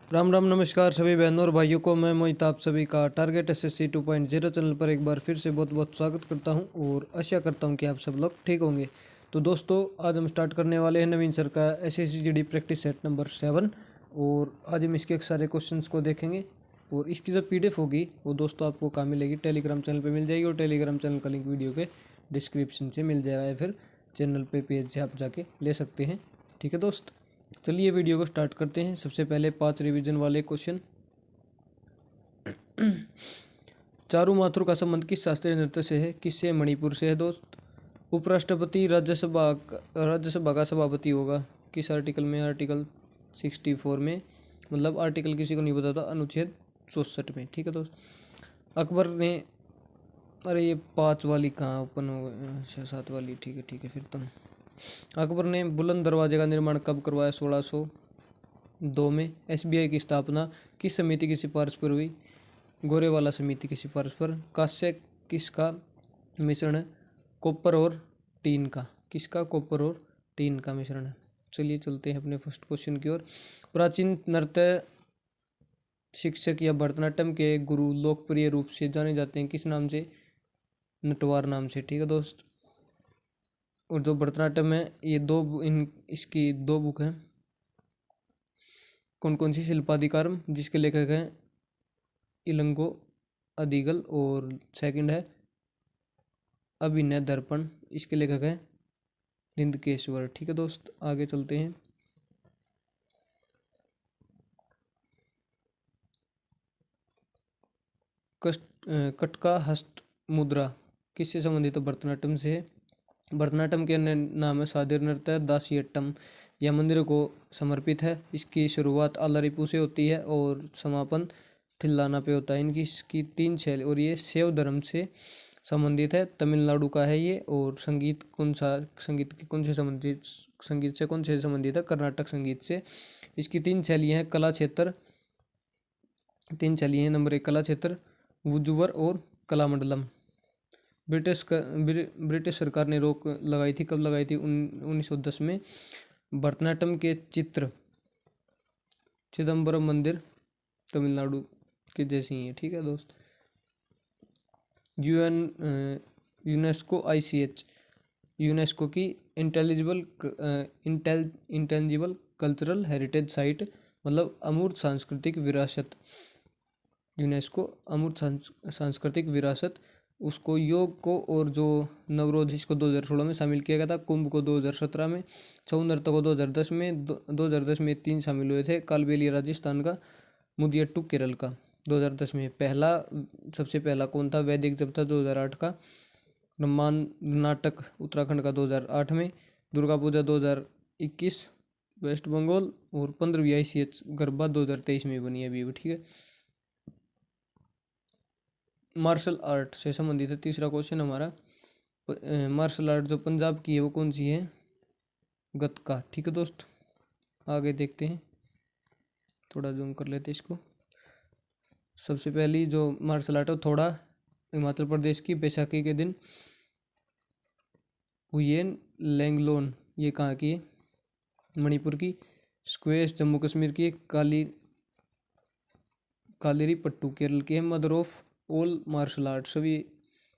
राम राम नमस्कार सभी बहनों और भाइयों को। मैं मोहित आप सभी का टारगेट एसएससी 2.0 चैनल पर एक बार फिर से बहुत बहुत स्वागत करता हूं और आशा करता हूं कि आप सब लोग ठीक होंगे। तो दोस्तों आज हम स्टार्ट करने वाले हैं नवीन सर का SSC GD practice set number 7 और आज हम इसके सारे क्वेश्चंस को देखेंगे। और इसकी जो पीडीएफ होगी वो दोस्तों आपको कहाँ मिलेगी, टेलीग्राम चैनल पर मिल जाएगी और टेलीग्राम चैनल का लिंक वीडियो के डिस्क्रिप्शन से मिल जाएगा या फिर चैनल पे पेज से आप जाके ले सकते हैं। ठीक है दोस्त, चलिए वीडियो को स्टार्ट करते हैं। सबसे पहले 5 रिवीजन वाले क्वेश्चन। चारू माथुर का संबंध किस शास्त्रीय नृत्य से है? किससे? मणिपुर से है दोस्त। उपराष्ट्रपति राज्यसभा का सभापति होगा किस आर्टिकल में? आर्टिकल 64 में, मतलब आर्टिकल किसी को नहीं बताता, अनुच्छेद 64 में। ठीक है दोस्त। अकबर ने, अरे ये 5 वाली कहाँ ओपन हो गई? अच्छा 7 वाली, ठीक है फिर तुम। अकबर ने बुलंद दरवाजे का निर्माण कब करवाया? 1602 में। एसबीआई की स्थापना किस समिति की सिफारिश पर हुई? गोरेवाला समिति की सिफारिश पर। कांस्य किसका मिश्रण है? कॉपर और टीन का। किसका? कॉपर और टीन का मिश्रण है। चलिए चलते हैं अपने फर्स्ट क्वेश्चन की ओर। प्राचीन नृत्य शिक्षक या भरतनाट्यम के गुरु लोकप्रिय रूप से जाने जाते हैं किस नाम से? नटवार नाम से। ठीक है दोस्त। और जो भरतनाट्यम है ये इसकी 2 बुक हैं। कौन कौन सी? शिल्पाधिकारम जिसके लेखक हैं इलंगो अदिगल, और सेकंड है अभिनय दर्पण, इसके लेखक हैं निंदकेश्वर। ठीक है दोस्त, आगे चलते हैं। कटका हस्त मुद्रा किससे संबंधित है? भरतनाट्यम से है। भरतनाट्यम के अन्य नाम है सादिर नृत्य, दासियट्टम। यह मंदिर को समर्पित है। इसकी शुरुआत आलारिपू से होती है और समापन थिल्लाना पे होता है। इसकी 3 शैली, और ये शैव धर्म से संबंधित है। तमिलनाडु का है ये। और संगीत कौन से संबंधित है? कर्नाटक संगीत से। इसकी 3 शैलियाँ हैं। कला क्षेत्र 3 शैलियाँ हैं। नंबर 1 कला क्षेत्र, वुजुवर और कलामंडलम। ब्रिटिश सरकार ने रोक लगाई थी। कब लगाई थी? 1910 में। भरतनाट्यम के चित्र चिदम्बरम मंदिर तमिलनाडु के जैसे ही है। ठीक है दोस्त। यूनेस्को ICH यूनेस्को की इंटेलिजिबल कल्चरल हेरिटेज साइट, मतलब अमूर्त सांस्कृतिक विरासत। यूनेस्को अमूर्त सांस्कृतिक विरासत, उसको योग को और जो नवरोज इसको 2016 में शामिल किया गया था। कुंभ को 2017 में, छऊ नृत्य को 2010 में। 2010 में 3 शामिल हुए थे। कालबेलिया राजस्थान का, मुदियट्टू केरल का। 2010 में सबसे पहला कौन था? वैदिक जब था 2008 का। ब्रह्मांड नाटक उत्तराखंड का 2008 में। दुर्गा पूजा 2021 वेस्ट बंगाल। और 15वीं ICH गरबा 2023 में बनी है अभी। ठीक है। मार्शल आर्ट से संबंधित है तीसरा क्वेश्चन हमारा। मार्शल आर्ट जो पंजाब की है वो कौन सी है? गतका। ठीक है दोस्त, आगे देखते हैं। थोड़ा जूम कर लेते हैं इसको। सबसे पहली जो मार्शल आर्ट है थोड़ा हिमाचल प्रदेश की, बैसाखी के दिन हुयेन लैंगलोन, ये कहाँ की है? मणिपुर की। स्क्वैश जम्मू कश्मीर की। कालिरी पट्टू केरल की है। Mother of all martial art, सभी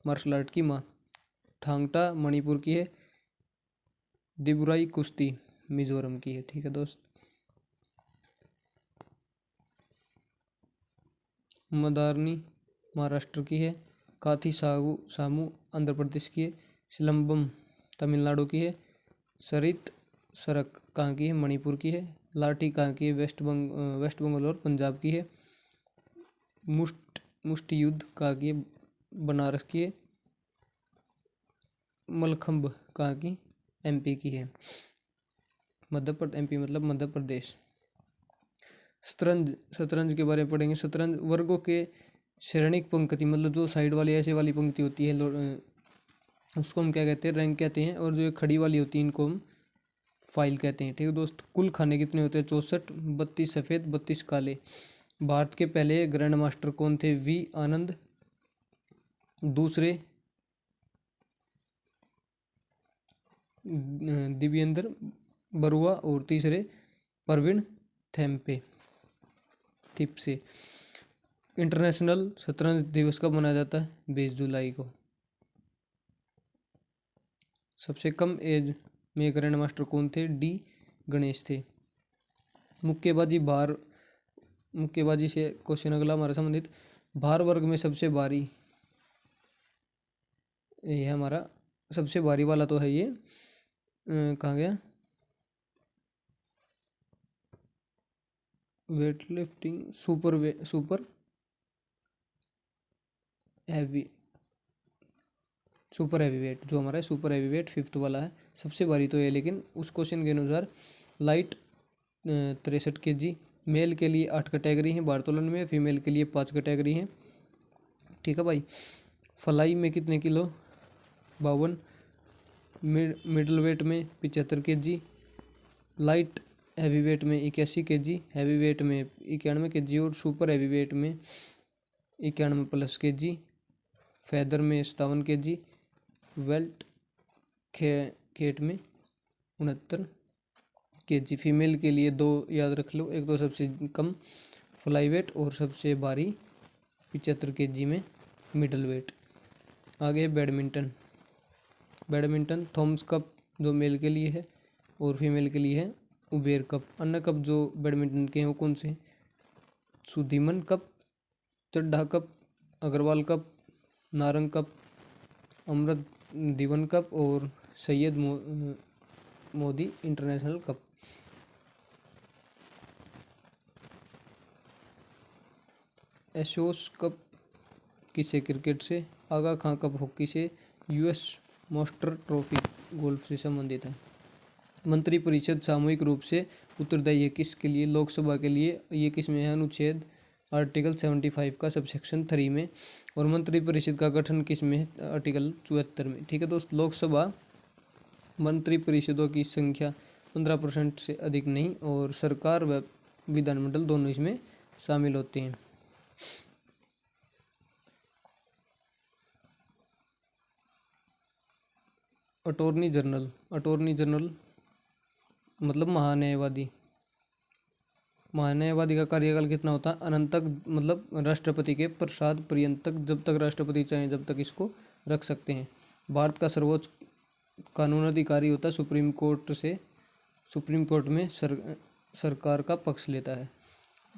मार्शल आर्ट की माँ। थांगटा मणिपुर की है। दिबुराई कुश्ती मिजोरम की है। ठीक है दोस्त। मदारनी महाराष्ट्र की है। काथी सामू आंध्र प्रदेश की है। सिलम्बम तमिलनाडु की है। सरित सरक कहाँ की है? मणिपुर की है। लाठी कहाँ की है? वेस्ट बंगाल और पंजाब की है। मुष्टि युद्ध कहाँ की है? बनारस की है। मलखम्ब कहाँ की? MP की है। MP मतलब मध्य प्रदेश। शतरंज के बारे में पढ़ेंगे। शतरंज वर्गों के श्रेणिक पंक्ति, मतलब जो साइड वाली ऐसे वाली पंक्ति होती है उसको हम क्या कहते हैं? रैंक कहते हैं। और जो खड़ी वाली होती है इनको हम फाइल कहते हैं। ठीक है दोस्त। कुल खाने कितने होते हैं? 64। 32 सफ़ेद, 32 काले। भारत के पहले ग्रैंड मास्टर कौन थे? V आनंद। दूसरे दिव्येंद्र बरुआ। और तीसरे प्रवीण थेम्पे। थिप से। इंटरनेशनल शतरंज दिवस कब मनाया जाता है? 20 जुलाई को। सबसे कम एज में ग्रैंड मास्टर कौन थे? डी गणेश थे। मुक्केबाजी से क्वेश्चन अगला हमारा संबंधित। भार वर्ग में सबसे भारी, ये हमारा सबसे भारी वाला तो है ये, कहाँ गया? Weight lifting, super heavy weight जो हमारा सुपर हैवी वेट 5th वाला है, सबसे भारी तो है। लेकिन उस क्वेश्चन के अनुसार लाइट 63 kg। मेल के लिए 8 कैटेगरी हैं बारतोलन में, फीमेल के लिए 5 कैटेगरी हैं। ठीक है भाई। फ्लाई में कितने किलो? 52। मिडल वेट में 75 kg। लाइट हैवी वेट में 81 kg। हैवी वेट में 91 kg और सुपर हैवी वेट में 91+ kg। फैदर में 57 kg। वेल्ट खेट में 69 kg। फीमेल के लिए 2 याद रख लो, एक तो सबसे कम फ्लाई वेट और सबसे भारी 75 kg में मिडल वेट। आगे बैडमिंटन थॉमस कप जो मेल के लिए है और फीमेल के लिए है उबेर कप। अन्य कप जो बैडमिंटन के हैं वो कौन से? Sudirman cup, Chadha cup, Agarwal cup, Narang cup, Amrit Diwan cup और Syed Modi international cup. Ashes cup किसे? क्रिकेट से। आगा खां कप हॉकी से। यूएस मास्टर ट्रॉफी गोल्फ से संबंधित है। मंत्रिपरिषद सामूहिक रूप से उत्तरदायी है किसके लिए? लोकसभा के लिए। ये किस में है? अनुच्छेद आर्टिकल 75 का सबसेक्शन 3 में। और मंत्रिपरिषद का गठन किस में है? आर्टिकल 74 में। ठीक है दोस्त। लोकसभा मंत्रिपरिषदों की संख्या 15% से अधिक नहीं, और सरकार व विधानमंडल दोनों इसमें शामिल होते हैं। अटॉर्नी जनरल मतलब महान्यायवादी का कार्यकाल कितना होता है? अनंत तक, मतलब राष्ट्रपति के प्रसाद पर्यंत तक, जब तक राष्ट्रपति चाहे जब तक इसको रख सकते हैं। भारत का सर्वोच्च कानून अधिकारी होता है सुप्रीम कोर्ट में सरकार का पक्ष लेता है।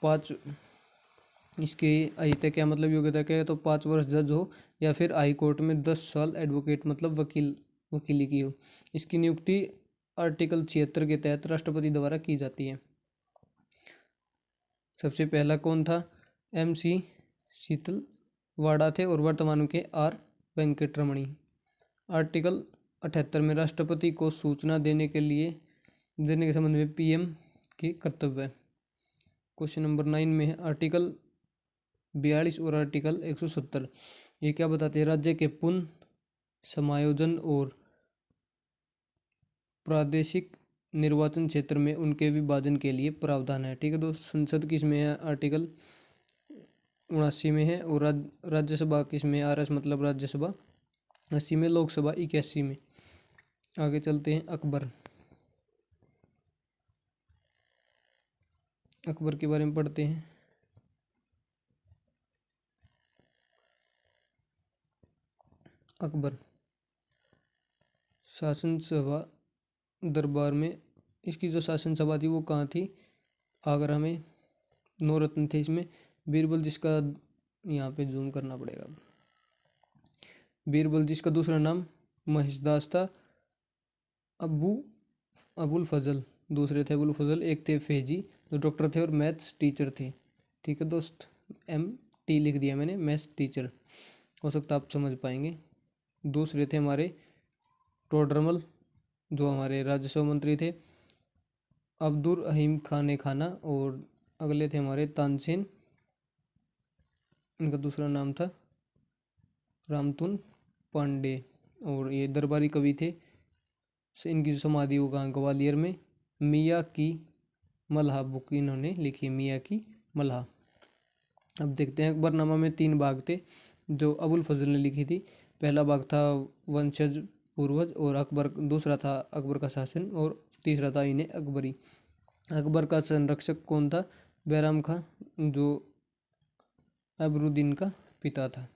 5 इसके अहिता क्या मतलब योग्यता क्या है? तो 5 वर्ष जज हो या फिर हाई कोर्ट में 10 साल एडवोकेट मतलब वकीली की हो। इसकी नियुक्ति आर्टिकल 76 के तहत राष्ट्रपति द्वारा की जाती है। सबसे पहला कौन था? MC शीतल वाड़ा थे और वर्तमान के R वेंकटरमणी। आर्टिकल 78 में राष्ट्रपति को सूचना देने के संबंध में PM के कर्तव्य है। क्वेश्चन नंबर 9 में है आर्टिकल 42 और आर्टिकल 170। ये क्या बताते हैं? राज्य के पुनः समायोजन और प्रादेशिक निर्वाचन क्षेत्र में उनके विभाजन के लिए प्रावधान है। ठीक है दोस्त। संसद किस में है? आर्टिकल 79 में है। और राज्यसभा किस में? RS मतलब राज्यसभा 80 में, लोकसभा 81 में। आगे चलते हैं। अकबर के बारे में पढ़ते हैं। अकबर शासन सभा दरबार में, इसकी जो शासन सभा थी वो कहाँ थी? आगरा में। 9 रत्न थे इसमें। बीरबल जिसका, यहाँ पे जूम करना पड़ेगा, बीरबल जिसका दूसरा नाम महेशदास था। अबुल फजल दूसरे थे, अबुल फजल। एक थे फैजी जो डॉक्टर थे और मैथ्स टीचर थे। ठीक है दोस्त। MT लिख दिया मैंने, मैथ्स टीचर, हो सकता आप समझ पाएंगे। दूसरे थे हमारे टोडरमल जो हमारे राजस्व मंत्री थे। अब्दुल रहीम खान खाना। और अगले थे हमारे तानसेन, इनका दूसरा नाम था रामतुन पांडे, और ये दरबारी कवि थे। इनकी समाधि होगा ग्वालियर में। मियाँ की मल्हा बुक इन्होंने लिखी, मियाँ की मल्हा। अब देखते हैं। अकबरनामा में 3 भाग थे जो अबुल फजल ने लिखी थी। पहला भाग था वंशज पूर्वज, और अकबर दूसरा था अकबर का शासन, और तीसरा था इन्हें अकबरी। अकबर का संरक्षक कौन था? बैराम खां जो अबरुद्दीन का पिता था।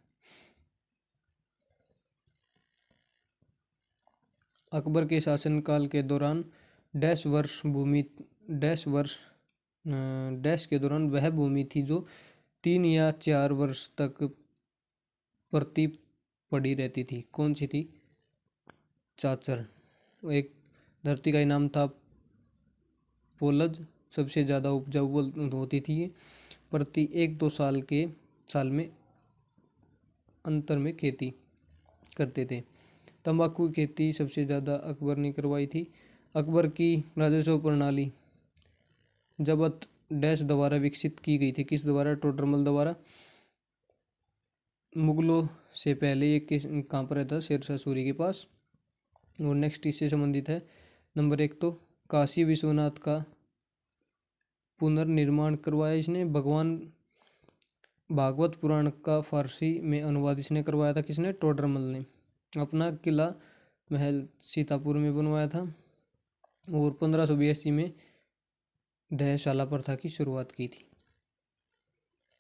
अकबर के शासनकाल के दौरान डैश वर्ष भूमि डैश वर्ष डैश के दौरान वह भूमि थी जो 3 या 4 वर्ष तक प्रति पड़ी रहती थी। कौन सी थी? चाचर। एक धरती का इनाम था पोलज, सबसे ज़्यादा उपजाऊ होती थी ये। प्रति 1-2 साल में अंतर में खेती करते थे। तंबाकू की खेती सबसे ज़्यादा अकबर ने करवाई थी। अकबर की राजस्व प्रणाली जबत डैश द्वारा विकसित की गई थी। किस द्वारा? टोडरमल द्वारा। मुगलों से पहले ये कहाँ पर रहता? शेरशाह सूरी के पास। और नेक्स्ट इससे संबंधित है नंबर 1 तो काशी विश्वनाथ का पुनर्निर्माण करवाया इसने। भगवान भागवत पुराण का फारसी में अनुवाद इसने करवाया था। किसने? टोडरमल ने। अपना किला महल सीतापुर में बनवाया था। और 1582 में दहशाला प्रथा की शुरुआत की थी।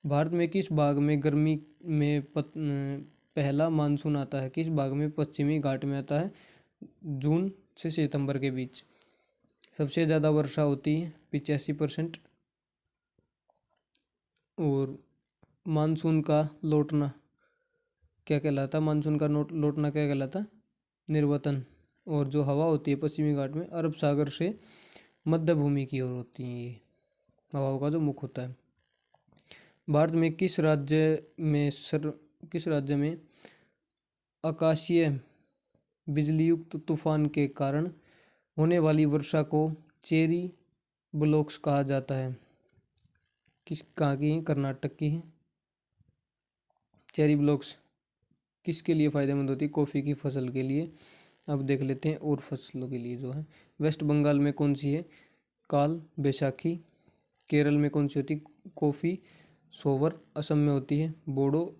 भारत में किस भाग में गर्मी में पहला मानसून आता है? किस भाग में? पश्चिमी घाट में आता है, जून से सितंबर के बीच। सबसे ज़्यादा वर्षा होती है 85%। और मानसून का लौटना क्या कहलाता? मानसून का लौटना क्या कहलाता? निर्वतन। और जो हवा होती है पश्चिमी घाट में अरब सागर से मध्य भूमि की ओर होती है। ये हवाओं का जो मुख होता है। भारत में किस राज्य में आकाशीय बिजलीयुक्त तूफान के कारण होने वाली वर्षा को चेरी ब्लॉक्स कहा जाता है? किस कहाँ की है? कर्नाटक की है। चेरी ब्लॉक्स किसके लिए फ़ायदेमंद होती है? कॉफ़ी की फसल के लिए। अब देख लेते हैं और फसलों के लिए जो है। वेस्ट बंगाल में कौन सी है? काल बैसाखी। केरल में कौन सी होती? Coffee sober. असम में होती है बोडो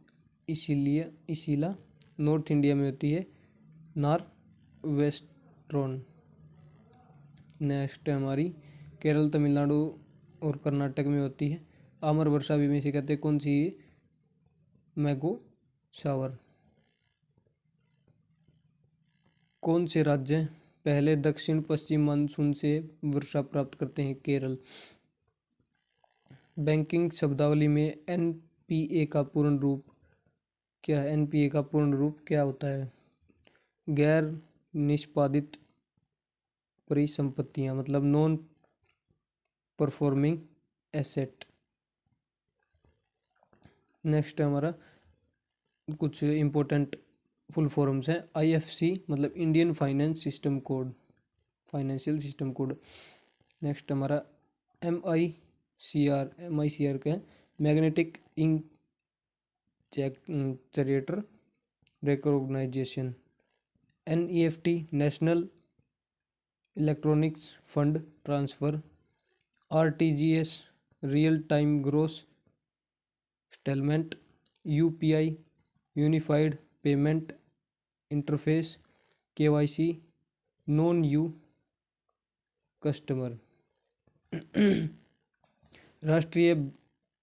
इसीला। नॉर्थ इंडिया में होती है नॉर्थ वेस्टर्न। नेक्स्ट है हमारी केरल, तमिलनाडु और कर्नाटक में होती है आमर वर्षा भी में से कहते हैं। कौन सी? मैगो शावर। कौन से राज्य पहले दक्षिण पश्चिम मानसून से वर्षा प्राप्त करते हैं? केरल। बैंकिंग शब्दावली में एनपीए का पूर्ण रूप क्या है? एनपीए का पूर्ण रूप क्या होता है? गैर निष्पादित परिसंपत्तियां, मतलब नॉन परफॉर्मिंग एसेट। नेक्स्ट है हमारा कुछ इंपॉर्टेंट फुल फॉर्म्स हैं। आईएफसी मतलब Indian finance system code, financial system code. Next हमारा एमआईसीआर का है magnetic ink generator recognization. NEFT national electronics fund transfer. RTGS real time gross settlement. UPI unified payment interface. KYC know your customer.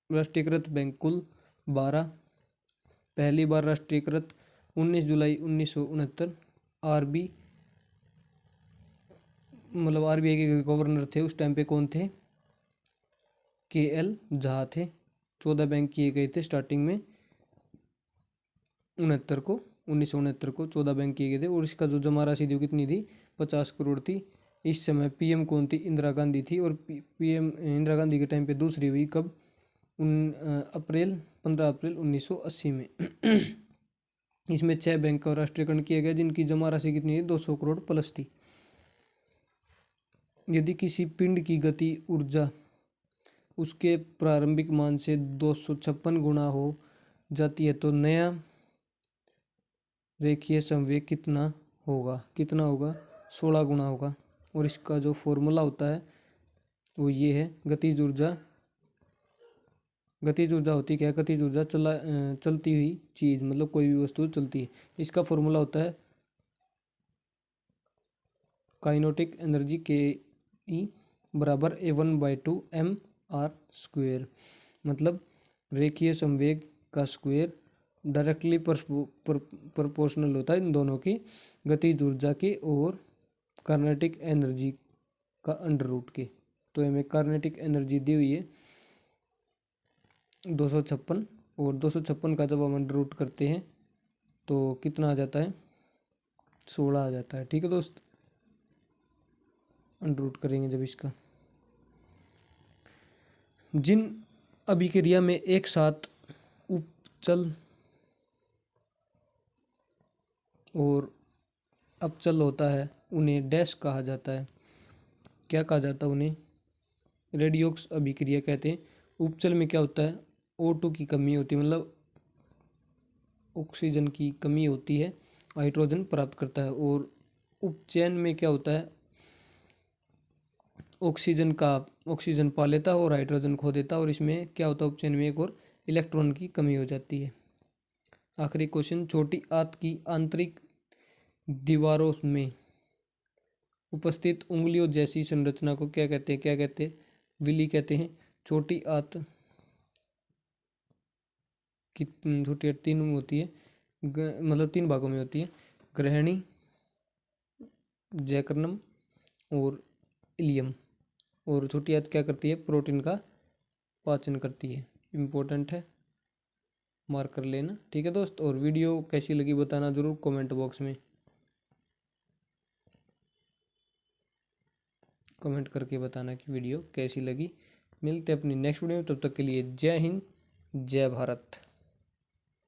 राष्ट्रीयकृत bank कुल 12। पहली बार राष्ट्रीयकृत 19 जुलाई 1969। RB मतलब आरबीआई के गवर्नर थे उस टाइम पे कौन थे? केएल झा थे। 14 बैंक किए गए थे स्टार्टिंग में 1969 को 14 बैंक किए गए थे। और इसका जो जमा राशि थी कितनी थी? 50 करोड़ थी। इस समय पीएम कौन थी? इंदिरा गांधी थी। और पीएम इंदिरा गांधी के टाइम पे दूसरी हुई कब? 15 अप्रैल 1980 में। इसमें 6 बैंक का राष्ट्रीयकरण किया गया जिनकी जमा राशि कितनी थी? 200 करोड़ प्लस थी। यदि किसी पिंड की गति ऊर्जा उसके प्रारंभिक मान से 256 गुना हो जाती है तो नया रेखीय संवेग कितना होगा? 16 गुना होगा। और इसका जो फॉर्मूला होता है वो ये है। गतिज ऊर्जा होती क्या है? गतिज ऊर्जा चलती हुई चीज़, मतलब कोई भी वस्तु चलती है। इसका फॉर्मूला होता है काइनेटिक एनर्जी के ई बराबर A1/2 m आर स्क्वेयर, मतलब रेखीय संवेग का स्क्वेयर डायरेक्टली प्रोपोर्शनल होता है इन दोनों की गतिज ऊर्जा के और काइनेटिक एनर्जी का अंडर रूट के। तो हमें काइनेटिक एनर्जी दी हुई है 256, और 256 का जब हम अंडर रूट करते हैं तो कितना आ जाता है, 16 आ जाता है। ठीक है दोस्त, अंडर रूट करेंगे जब इसका। जिन अभिक्रिया में एक साथ उपचल और अपचल होता है उन्हें डैश कहा जाता है। क्या कहा जाता है उन्हें? रेडियोक्स अभिक्रिया कहते हैं। उपचल में क्या होता है, O2 की कमी होती है, मतलब ऑक्सीजन की कमी होती है, हाइड्रोजन प्राप्त करता है। और उपचयन में क्या होता है, ऑक्सीजन पा लेता है और हाइड्रोजन खो देता है, और इसमें क्या होता है, उपचयन में एक और इलेक्ट्रॉन की कमी हो जाती है। आखिरी क्वेश्चन, छोटी आंत की आंतरिक दीवारों में उपस्थित उंगलियों जैसी संरचना को क्या कहते हैं? क्या कहते हैं? विली कहते हैं। छोटी आंत की छोटी आंत तीन में होती है, मतलब 3 भागों में होती है, ग्रहणी, जैकर्नम और इलियम। और छोटी आंत क्या करती है, प्रोटीन का पाचन करती है। इम्पोर्टेंट है, मार्क कर लेना। ठीक है दोस्त, और वीडियो कैसी लगी बताना जरूर कमेंट बॉक्स में कमेंट करके बताना कि वीडियो कैसी लगी। मिलते हैं अपनी नेक्स्ट वीडियो में, तब तक के लिए जय हिंद, जय भारत।